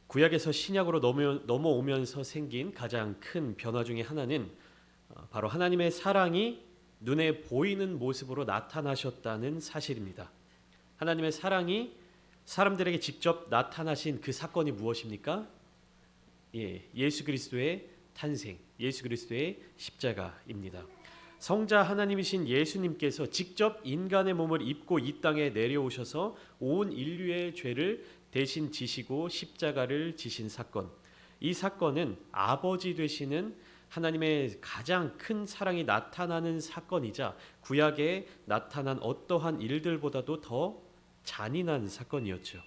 구약에서 신약으로 넘어오면서 생긴 가장 큰 변화 중에 하나는 바로 하나님의 사랑이 눈에 보이는 모습으로 나타나셨다는 사실입니다. 하나님의 사랑이 사람들에게 직접 나타나신 그 사건이 무엇입니까? 예수 그리스도의 탄생, 예수 그리스도의 십자가입니다. 성자 하나님이신 예수님께서 직접 인간의 몸을 입고 이 땅에 내려오셔서 온 인류의 죄를 대신 지시고 십자가를 지신 사건. 이 사건은 아버지 되시는 하나님의 가장 큰 사랑이 나타나는 사건이자 구약에 나타난 어떠한 일들보다도 더 잔인한 사건이었죠.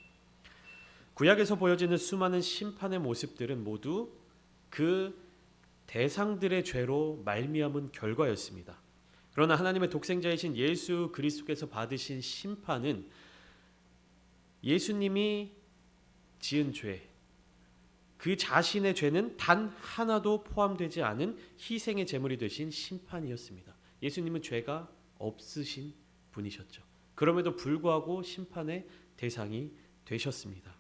구약에서 보여지는 수많은 심판의 모습들은 모두 그 대상들의 죄로 말미암은 결과였습니다. 그러나 하나님의 독생자이신 예수 그리스도께서 받으신 심판은 예수님이 지은 죄, 그 자신의 죄는 단 하나도 포함되지 않은 희생의 제물이 되신 심판이었습니다. 예수님은 죄가 없으신 분이셨죠. 그럼에도 불구하고 심판의 대상이 되셨습니다.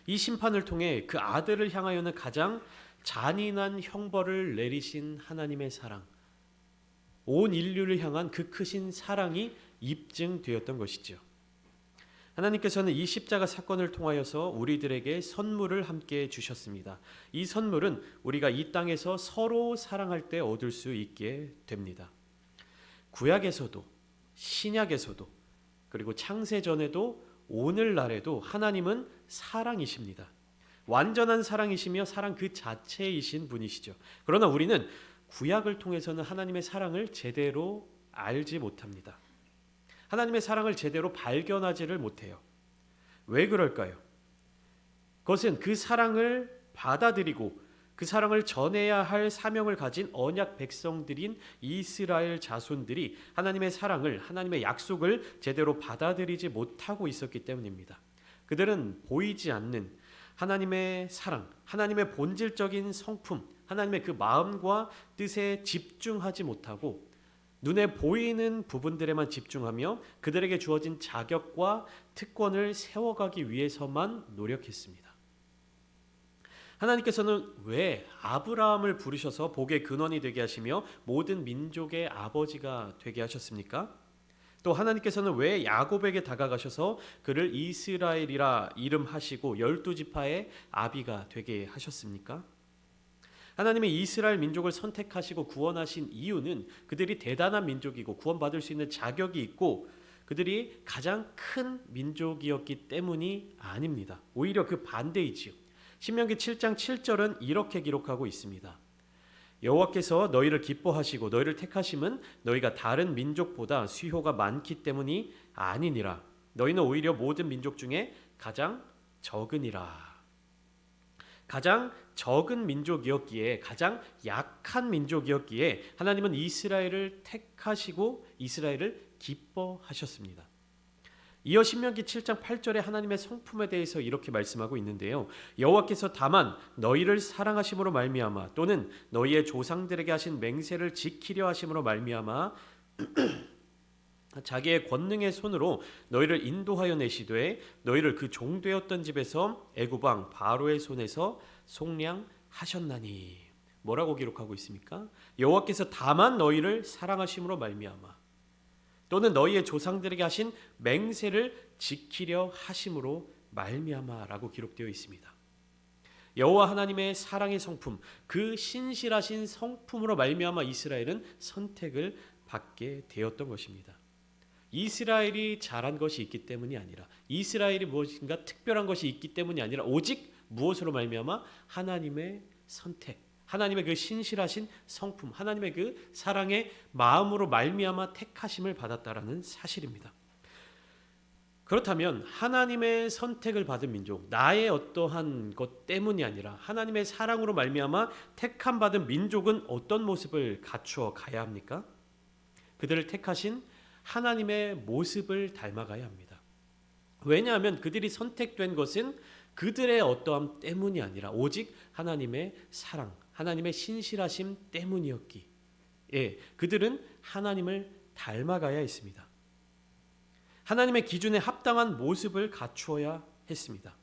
이 심판을 통해 그 아들을 향하여는 가장 잔인한 형벌을 내리신 하나님의 사랑, 온 인류를 향한 그 크신 사랑이 입증되었던 것이죠. 하나님께서는 이 십자가 사건을 통하여서 우리들에게 선물을 함께 주셨습니다. 이 선물은 우리가 이 땅에서 서로 사랑할 때 얻을 수 있게 됩니다. 구약에서도 신약에서도 그리고 창세전에도 오늘날에도 하나님은 사랑이십니다. 완전한 사랑이시며 사랑 그 자체이신 분이시죠. 그러나 우리는 구약을 통해서는 하나님의 사랑을 제대로 알지 못합니다. 하나님의 사랑을 제대로 발견하지를 못해요. 왜 그럴까요? 그것은 그 사랑을 받아들이고 그 사랑을 전해야 할 사명을 가진 언약 백성들인 이스라엘 자손들이 하나님의 사랑을, 하나님의 약속을 제대로 받아들이지 못하고 있었기 때문입니다. 그들은 보이지 않는 하나님의 사랑, 하나님의 본질적인 성품, 하나님의 그 마음과 뜻에 집중하지 못하고 눈에 보이는 부분들에만 집중하며 그들에게 주어진 자격과 특권을 세워가기 위해서만 노력했습니다. 하나님께서는 왜 아브라함을 부르셔서 복의 근원이 되게 하시며 모든 민족의 아버지가 되게 하셨습니까? 또 하나님께서는 왜 야곱에게 다가가셔서 그를 이스라엘이라 이름하시고 12지파의 아비가 되게 하셨습니까? 하나님의 이스라엘 민족을 선택하시고 구원하신 이유는 그들이 대단한 민족이고 구원받을 수 있는 자격이 있고 그들이 가장 큰 민족이었기 때문이 아닙니다. 오히려 그 반대이지요. 신명기 7장 7절은 이렇게 기록하고 있습니다. 여호와께서 너희를 기뻐하시고 너희를 택하심은 너희가 다른 민족보다 수효가 많기 때문이 아니니라. 너희는 오히려 모든 민족 중에 가장 적으니라. 가장 적은 민족이었기에, 가장 약한 민족이었기에 하나님은 이스라엘을 택하시고 이스라엘을 기뻐하셨습니다. 이어 신명기 7장 8절에 하나님의 성품에 대해서 이렇게 말씀하고 있는데요. 여호와께서 다만 너희를 사랑하심으로 말미암아 또는 너희의 조상들에게 하신 맹세를 지키려 하심으로 말미암아 자기의 권능의 손으로 너희를 인도하여 내시되 너희를 그 종되었던 집에서 애굽 왕 바로의 손에서 속량하셨나니. 뭐라고 기록하고 있습니까? 여호와께서 다만 너희를 사랑하심으로 말미암아 또는 너희의 조상들에게 하신 맹세를 지키려 하심으로 말미암아라고 기록되어 있습니다. 여호와 하나님의 사랑의 성품, 그 신실하신 성품으로 말미암아 이스라엘은 선택을 받게 되었던 것입니다. 이스라엘이 잘한 것이 있기 때문이 아니라 이스라엘이 무엇인가 특별한 것이 있기 때문이 아니라 오직 무엇으로 말미암아 하나님의 선택, 하나님의 그 신실하신 성품, 하나님의 그 사랑의 마음으로 말미암아 택하심을 받았다라는 사실입니다. 그렇다면 하나님의 선택을 받은 민족, 나의 어떠한 것 때문이 아니라 하나님의 사랑으로 말미암아 택함 받은 민족은 어떤 모습을 갖추어 가야 합니까? 그들을 택하신 하나님의 모습을 닮아가야 합니다. 왜냐하면 그들이 선택된 것은 그들의 어떠함 때문이 아니라 오직 하나님의 사랑, 하나님의 신실하심 때문이었기에 그들은 하나님을 닮아가야 했습니다. 하나님의 기준에 합당한 모습을 갖추어야 했습니다.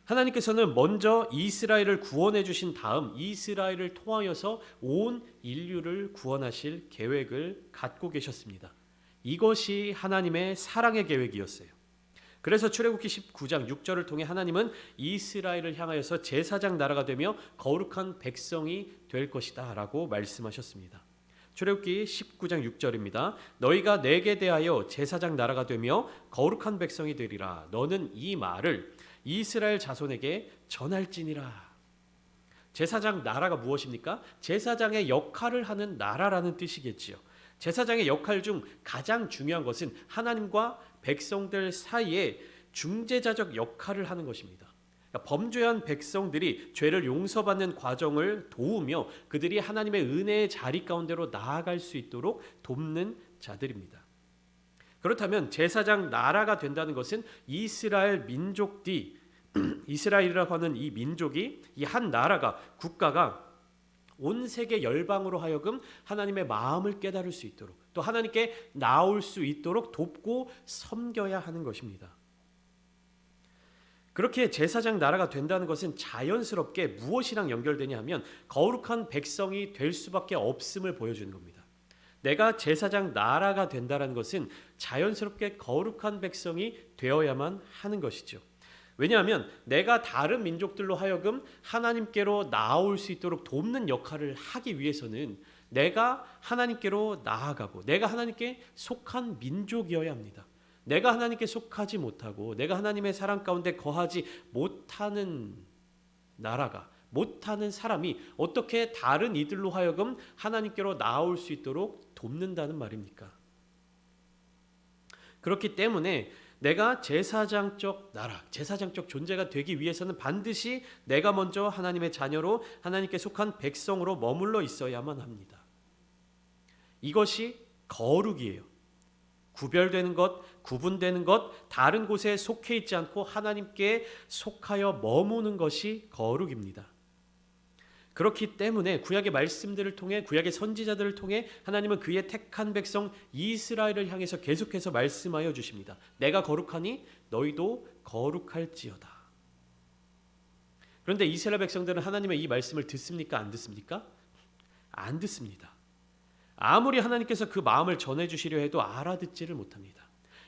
하나님께서는 먼저 이스라엘을 구원해 주신 다음 이스라엘을 통하여서 온 인류를 구원하실 계획을 갖고 계셨습니다. 이것이 하나님의 사랑의 계획이었어요. 그래서 출애굽기 19장 6절을 통해 하나님은 이스라엘을 향하여서 제사장 나라가 되며 거룩한 백성이 될 것이다 라고 말씀하셨습니다. 출애굽기 19장 6절입니다. 너희가 내게 대하여 제사장 나라가 되며 거룩한 백성이 되리라. 너는 이 말을 이스라엘 자손에게 전할지니라. 제사장 나라가 무엇입니까? 제사장의 역할을 하는 나라라는 뜻이겠지요. 제사장의 역할 중 가장 중요한 것은 하나님과 백성들 사이에 중재자적 역할을 하는 것입니다. 그러니까 범죄한 백성들이 죄를 용서받는 과정을 도우며 그들이 하나님의 은혜의 자리 가운데로 나아갈 수 있도록 돕는 자들입니다. 그렇다면 제사장 나라가 된다는 것은 이스라엘 민족이 이스라엘이라고 하는 이 민족이 이 한 나라가 국가가 온 세계 열방으로 하여금 하나님의 마음을 깨달을 수 있도록 또 하나님께 나올 수 있도록 돕고 섬겨야 하는 것입니다. 그렇게 제사장 나라가 된다는 것은 자연스럽게 무엇이랑 연결되냐 하면 거룩한 백성이 될 수밖에 없음을 보여주는 겁니다. 내가 제사장 나라가 된다는 것은 자연스럽게 거룩한 백성이 되어야만 하는 것이죠. 왜냐하면 내가 다른 민족들로 하여금 하나님께로 나아올 수 있도록 돕는 역할을 하기 위해서는 내가 하나님께로 나아가고 내가 하나님께 속한 민족이어야 합니다. 내가 하나님께 속하지 못하고 내가 하나님의 사랑 가운데 거하지 못하는 나라가 못하는 사람이 어떻게 다른 이들로 하여금 하나님께로 나아올 수 있도록 돕는다는 말입니까? 그렇기 때문에 내가 제사장적 나라, 제사장적 존재가 되기 위해서는 반드시 내가 먼저 하나님의 자녀로 하나님께 속한 백성으로 머물러 있어야만 합니다. 이것이 거룩이에요. 구별되는 것, 구분되는 것, 다른 곳에 속해 있지 않고 하나님께 속하여 머무는 것이 거룩입니다. 그렇기 때문에 구약의 말씀들을 통해 구약의 선지자들을 통해 하나님은 그의 택한 백성 이스라엘을 향해서 계속해서 말씀하여 주십니다. 내가 거룩하니 너희도 거룩할지어다. 그런데 이스라엘 백성들은 하나님의 이 말씀을 듣습니까? 안 듣습니까? 안 듣습니다. 아무리 하나님께서 그 마음을 전해주시려 해도 알아듣지를 못합니다.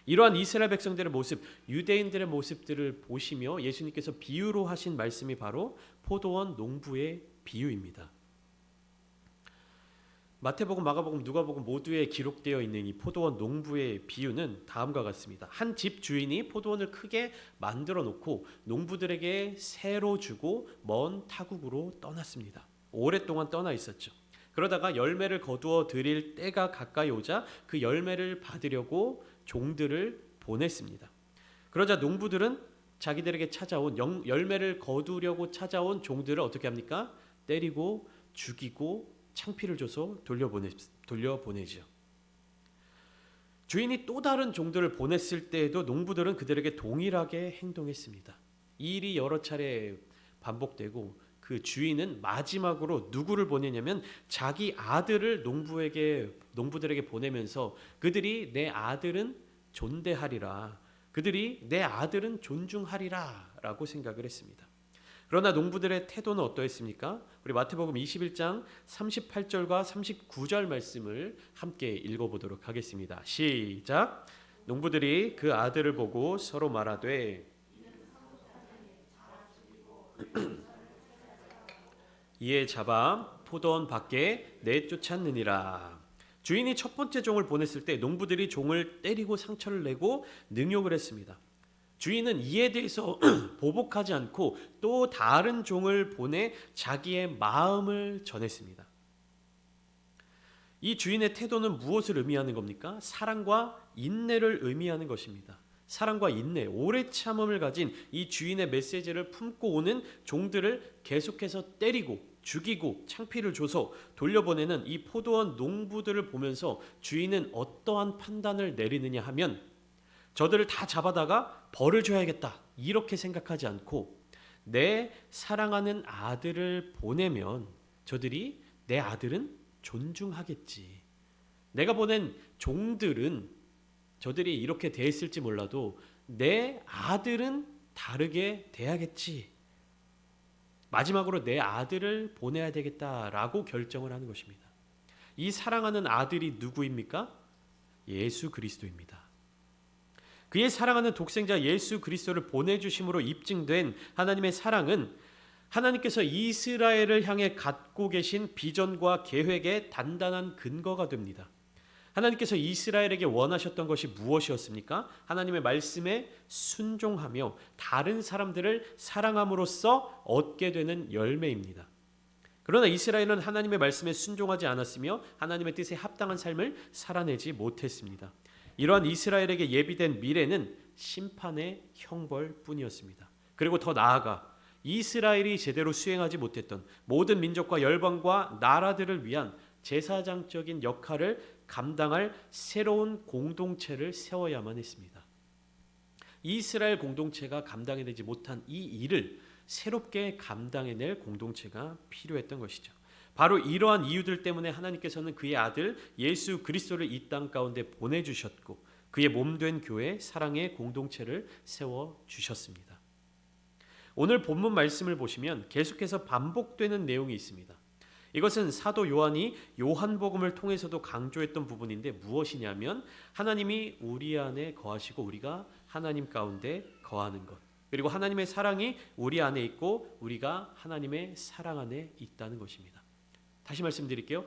이러한 이스라엘 백성들의 모습, 유대인들의 모습들을 보시며 예수님께서 비유로 하신 말씀이 바로 포도원 농부의 비유입니다. 마태복음, 마가복음, 누가복음 모두에 기록되어 있는 이 포도원 농부의 비유는 다음과 같습니다. 한 집 주인이 포도원을 크게 만들어 놓고 농부들에게 새로 주고 먼 타국으로 떠났습니다. 오랫동안 떠나 있었죠. 그러다가 열매를 거두어 드릴 때가 가까이 오자 그 열매를 받으려고 종들을 보냈습니다. 그러자 농부들은 자기들에게 찾아온 열매를 거두려고 찾아온 종들을 어떻게 합니까? 때리고 죽이고 창피를 줘서 돌려보내죠. 주인이 또 다른 종들을 보냈을 때에도 농부들은 그들에게 동일하게 행동했습니다. 이 일이 여러 차례 반복되고 그 주인은 마지막으로 누구를 보내냐면 자기 아들을 농부들에게 보내면서 그들이 내 아들은 존대하리라, 그들이 내 아들은 존중하리라 라고 생각을 했습니다. 그러나 농부들의 태도는 어떠했습니까? 우리 마태복음 21장 38절과 39절 말씀을 함께 읽어보도록 하겠습니다. 시작. 농부들이 그 아들을 보고 서로 말하되 이에 잡아 포도원 밖에 내쫓았느니라. 주인이 첫 번째 종을 보냈을 때 농부들이 종을 때리고 상처를 내고 능욕을 했습니다. 주인은 이에 대해서 보복하지 않고 또 다른 종을 보내 자기의 마음을 전했습니다. 이 주인의 태도는 무엇을 의미하는 겁니까? 사랑과 인내를 의미하는 것입니다. 사랑과 인내, 오래 참음을 가진 이 주인의 메시지를 품고 오는 종들을 계속해서 때리고 죽이고 창피를 줘서 돌려보내는 이 포도원 농부들을 보면서 주인은 어떠한 판단을 내리느냐 하면 저들을 다 잡아다가 벌을 줘야겠다 이렇게 생각하지 않고 내 사랑하는 아들을 보내면 저들이 내 아들은 존중하겠지. 내가 보낸 종들은 저들이 이렇게 대했을지 몰라도 내 아들은 다르게 돼야겠지. 마지막으로 내 아들을 보내야 되겠다라고 결정을 하는 것입니다. 이 사랑하는 아들이 누구입니까? 예수 그리스도입니다. 그의 사랑하는 독생자 예수 그리스도를 보내주심으로 입증된 하나님의 사랑은 하나님께서 이스라엘을 향해 갖고 계신 비전과 계획의 단단한 근거가 됩니다. 하나님께서 이스라엘에게 원하셨던 것이 무엇이었습니까? 하나님의 말씀에 순종하며 다른 사람들을 사랑함으로써 얻게 되는 열매입니다. 그러나 이스라엘은 하나님의 말씀에 순종하지 않았으며 하나님의 뜻에 합당한 삶을 살아내지 못했습니다. 이러한 이스라엘에게 예비된 미래는 심판의 형벌뿐이었습니다. 그리고 더 나아가 이스라엘이 제대로 수행하지 못했던 모든 민족과 열방과 나라들을 위한 제사장적인 역할을 감당할 새로운 공동체를 세워야만 했습니다. 이스라엘 공동체가 감당해내지 못한 이 일을 새롭게 감당해낼 공동체가 필요했던 것이죠. 바로 이러한 이유들 때문에 하나님께서는 그의 아들 예수 그리스도를 이 땅 가운데 보내주셨고 그의 몸된 교회 사랑의 공동체를 세워주셨습니다. 오늘 본문 말씀을 보시면 계속해서 반복되는 내용이 있습니다. 이것은 사도 요한이 요한복음을 통해서도 강조했던 부분인데 무엇이냐면 하나님이 우리 안에 거하시고 우리가 하나님 가운데 거하는 것, 그리고 하나님의 사랑이 우리 안에 있고 우리가 하나님의 사랑 안에 있다는 것입니다. 다시 말씀드릴게요.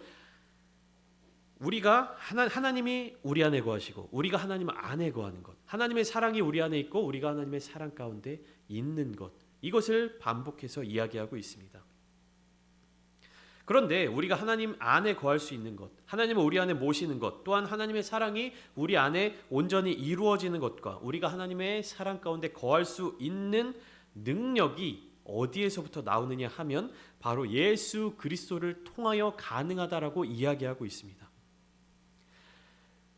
우리가 하나님이 우리 안에 거하시고 우리가 하나님 안에 거하는 것, 하나님의 사랑이 우리 안에 있고 우리가 하나님의 사랑 가운데 있는 것, 이것을 반복해서 이야기하고 있습니다. 그런데 우리가 하나님 안에 거할 수 있는 것, 하나님을 우리 안에 모시는 것, 또한 하나님의 사랑이 우리 안에 온전히 이루어지는 것과 우리가 하나님의 사랑 가운데 거할 수 있는 능력이 어디에서부터 나오느냐 하면 바로 예수 그리스도를 통하여 가능하다라고 이야기하고 있습니다.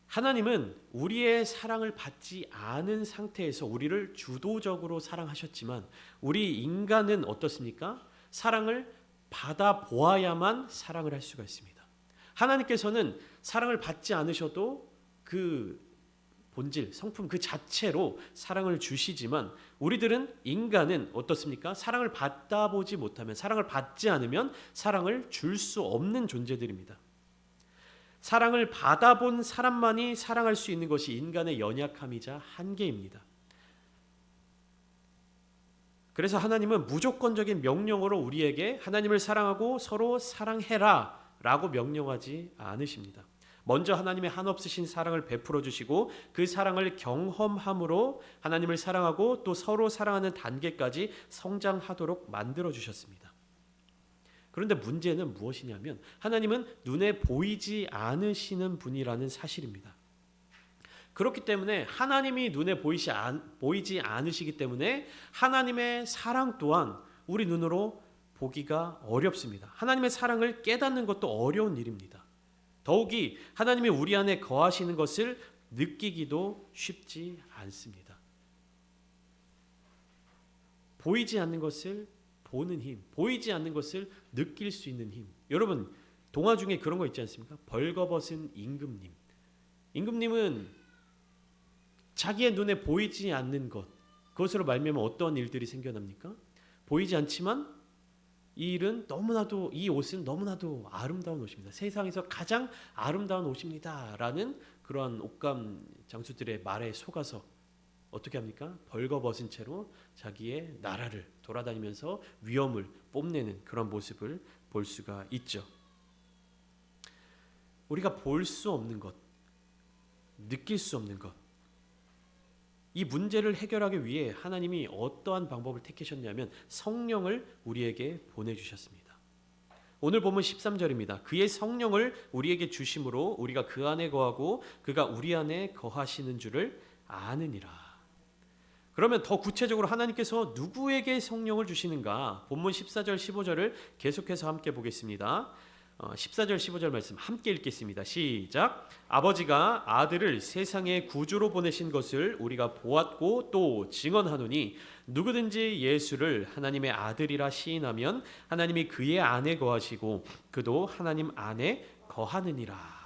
하나님은 우리의 사랑을 받지 않은 상태에서 우리를 주도적으로 사랑하셨지만 우리 인간은 어떻습니까? 사랑을 받아 보아야만 사랑을 할 수가 있습니다. 하나님께서는 사랑을 받지 않으셔도 그 본질, 성품 그 자체로 사랑을 주시지만 우리들은 인간은 어떻습니까? 사랑을 받다 보지 못하면, 사랑을 받지 않으면 사랑을 줄 수 없는 존재들입니다. 사랑을 받아본 사람만이 사랑할 수 있는 것이 인간의 연약함이자 한계입니다. 그래서 하나님은 무조건적인 명령으로 우리에게 하나님을 사랑하고 서로 사랑해라 라고 명령하지 않으십니다. 먼저 하나님의 한없으신 사랑을 베풀어 주시고 그 사랑을 경험함으로 하나님을 사랑하고 또 서로 사랑하는 단계까지 성장하도록 만들어 주셨습니다. 그런데 문제는 무엇이냐면 하나님은 눈에 보이지 않으시는 분이라는 사실입니다. 그렇기 때문에 하나님이 눈에 보이지 않으시기 때문에 하나님의 사랑 또한 우리 눈으로 보기가 어렵습니다. 하나님의 사랑을 깨닫는 것도 어려운 일입니다. 더욱이 하나님이 우리 안에 거하시는 것을 느끼기도 쉽지 않습니다. 보이지 않는 것을 보는 힘, 보이지 않는 것을 느낄 수 있는 힘. 여러분, 동화 중에 그런 거 있지 않습니까? 벌거벗은 임금님. 임금님은 자기의 눈에 보이지 않는 것, 그것으로 말미암아 어떠한 일들이 생겨납니까? 보이지 않지만 이 옷은 너무나도 아름다운 옷입니다. 세상에서 가장 아름다운 옷입니다 라는 그러한 옷감 장수들의 말에 속아서 어떻게 합니까? 벌거벗은 채로 자기의 나라를 돌아다니면서 위엄을 뽐내는 그런 모습을 볼 수가 있죠. 우리가 볼 수 없는 것, 느낄 수 없는 것, 이 문제를 해결하기 위해 하나님이 어떠한 방법을 택하셨냐면 성령을 우리에게 보내주셨습니다. 오늘 보면 13절입니다. 그의 성령을 우리에게 주심으로 우리가 그 안에 거하고 그가 우리 안에 거하시는 줄을 아느니라. 그러면 더 구체적으로 하나님께서 누구에게 성령을 주시는가? 본문 14절 15절을 계속해서 함께 보겠습니다. 14절 15절 말씀 함께 읽겠습니다. 시작. 아버지가 아들을 세상의 구주로 보내신 것을 우리가 보았고 또 증언하노니 누구든지 예수를 하나님의 아들이라 시인하면 하나님이 그의 안에 거하시고 그도 하나님 안에 거하느니라.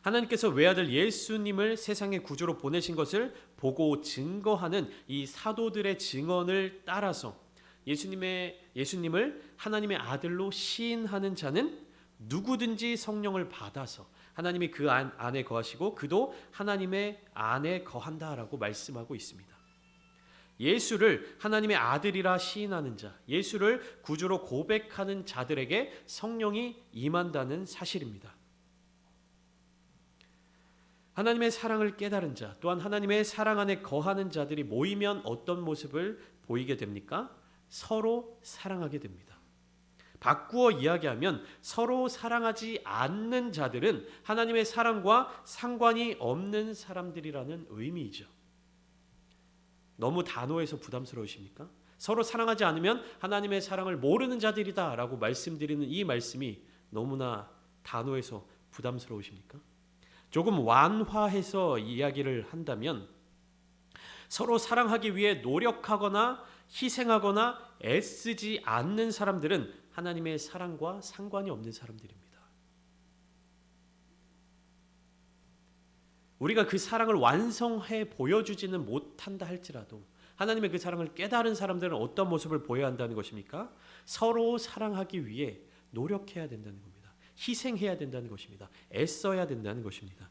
하나님께서 외아들 예수님을 세상의 구주로 보내신 것을 보고 증거하는 이 사도들의 증언을 따라서 예수님을 하나님의 아들로 시인하는 자는 누구든지 성령을 받아서 하나님이 그 안에 거하시고 그도 하나님의 안에 거한다라고 말씀하고 있습니다. 예수를 하나님의 아들이라 시인하는 자, 예수를 구주로 고백하는 자들에게 성령이 임한다는 사실입니다. 하나님의 사랑을 깨달은 자, 또한 하나님의 사랑 안에 거하는 자들이 모이면 어떤 모습을 보이게 됩니까? 서로 사랑하게 됩니다. 바꾸어 이야기하면 서로 사랑하지 않는 자들은 하나님의 사랑과 상관이 없는 사람들이라는 의미이죠. 너무 단호해서 부담스러우십니까? 서로 사랑하지 않으면 하나님의 사랑을 모르는 자들이다 라고 말씀드리는 이 말씀이 너무나 단호해서 부담스러우십니까? 조금 완화해서 이야기를 한다면 서로 사랑하기 위해 노력하거나 희생하거나 애쓰지 않는 사람들은 하나님의 사랑과 상관이 없는 사람들입니다. 우리가 그 사랑을 완성해 보여주지는 못한다 할지라도 하나님의 그 사랑을 깨달은 사람들은 어떤 모습을 보여야 한다는 것입니까? 서로 사랑하기 위해 노력해야 된다는 겁니다. 희생해야 된다는 것입니다. 애써야 된다는 것입니다.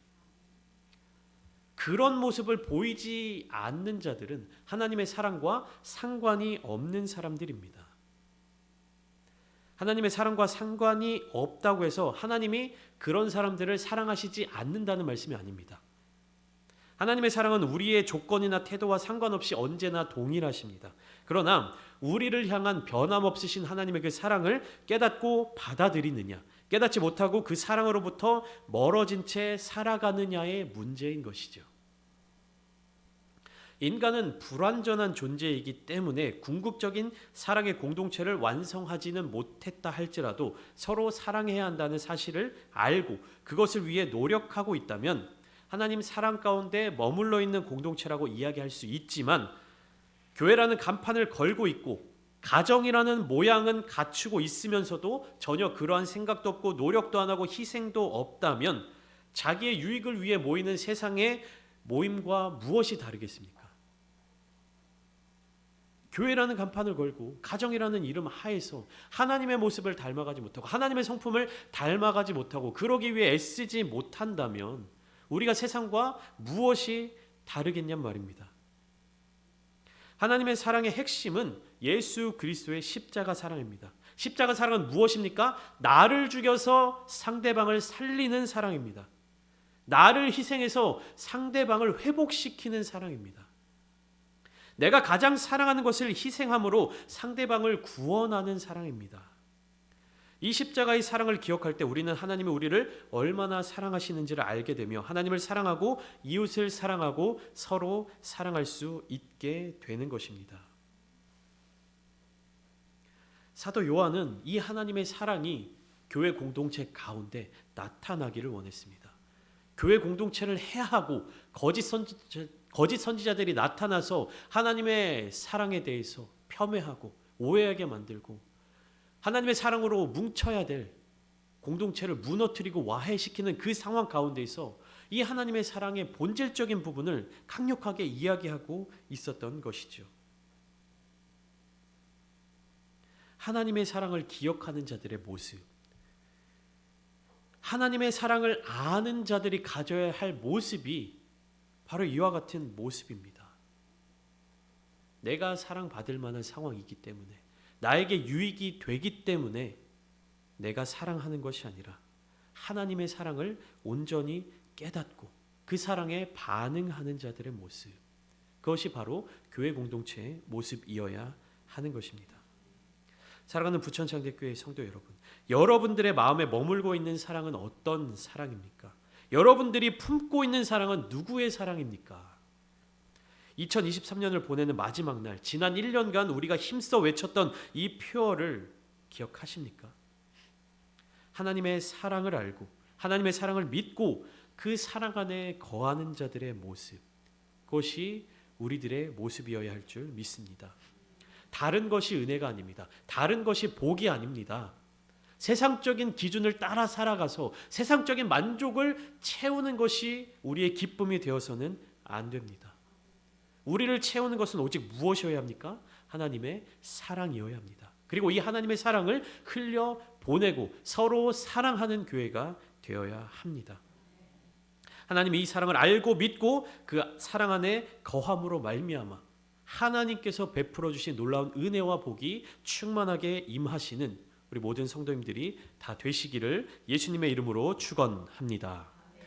그런 모습을 보이지 않는 자들은 하나님의 사랑과 상관이 없는 사람들입니다. 하나님의 사랑과 상관이 없다고 해서 하나님이 그런 사람들을 사랑하시지 않는다는 말씀이 아닙니다. 하나님의 사랑은 우리의 조건이나 태도와 상관없이 언제나 동일하십니다. 그러나 우리를 향한 변함없으신 하나님의 그 사랑을 깨닫고 받아들이느냐, 깨닫지 못하고 그 사랑으로부터 멀어진 채 살아가느냐의 문제인 것이죠. 인간은 불완전한 존재이기 때문에 궁극적인 사랑의 공동체를 완성하지는 못했다 할지라도 서로 사랑해야 한다는 사실을 알고 그것을 위해 노력하고 있다면 하나님 사랑 가운데 머물러 있는 공동체라고 이야기할 수 있지만, 교회라는 간판을 걸고 있고 가정이라는 모양은 갖추고 있으면서도 전혀 그러한 생각도 없고 노력도 안 하고 희생도 없다면 자기의 유익을 위해 모이는 세상의 모임과 무엇이 다르겠습니까? 교회라는 간판을 걸고 가정이라는 이름 하에서 하나님의 모습을 닮아가지 못하고 하나님의 성품을 닮아가지 못하고 그러기 위해 애쓰지 못한다면 우리가 세상과 무엇이 다르겠냔 말입니다. 하나님의 사랑의 핵심은 예수 그리스도의 십자가 사랑입니다. 십자가 사랑은 무엇입니까? 나를 죽여서 상대방을 살리는 사랑입니다. 나를 희생해서 상대방을 회복시키는 사랑입니다. 내가 가장 사랑하는 것을 희생함으로 상대방을 구원하는 사랑입니다. 이 십자가의 사랑을 기억할 때 우리는 하나님이 우리를 얼마나 사랑하시는지를 알게 되며 하나님을 사랑하고 이웃을 사랑하고 서로 사랑할 수 있게 되는 것입니다. 사도 요한은 이 하나님의 사랑이 교회 공동체 가운데 나타나기를 원했습니다. 교회 공동체를 해하고 거짓 선지자들이 나타나서 하나님의 사랑에 대해서 폄훼하고 오해하게 만들고 하나님의 사랑으로 뭉쳐야 될 공동체를 무너뜨리고 와해시키는 그 상황 가운데서 이 하나님의 사랑의 본질적인 부분을 강력하게 이야기하고 있었던 것이죠. 하나님의 사랑을 기억하는 자들의 모습, 하나님의 사랑을 아는 자들이 가져야 할 모습이 바로 이와 같은 모습입니다. 내가 사랑받을 만한 상황이기 때문에, 나에게 유익이 되기 때문에 내가 사랑하는 것이 아니라 하나님의 사랑을 온전히 깨닫고 그 사랑에 반응하는 자들의 모습, 그것이 바로 교회 공동체의 모습이어야 하는 것입니다. 사랑하는 부천창대교회 성도 여러분, 여러분들의 마음에 머물고 있는 사랑은 어떤 사랑입니까? 여러분들이 품고 있는 사랑은 누구의 사랑입니까? 2023년을 보내는 마지막 날, 지난 1년간 우리가 힘써 외쳤던 이 표어를 기억하십니까? 하나님의 사랑을 알고 하나님의 사랑을 믿고 그 사랑 안에 거하는 자들의 모습, 그것이 우리들의 모습이어야 할 줄 믿습니다. 다른 것이 은혜가 아닙니다. 다른 것이 복이 아닙니다. 세상적인 기준을 따라 살아가서 세상적인 만족을 채우는 것이 우리의 기쁨이 되어서는 안 됩니다. 우리를 채우는 것은 오직 무엇이어야 합니까? 하나님의 사랑이어야 합니다. 그리고 이 하나님의 사랑을 흘려 보내고 서로 사랑하는 교회가 되어야 합니다. 하나님이 이 사랑을 알고 믿고 그 사랑 안에 거함으로 말미암아 하나님께서 베풀어 주신 놀라운 은혜와 복이 충만하게 임하시는 우리 모든 성도님들이 다 되시기를 예수님의 이름으로 축원합니다.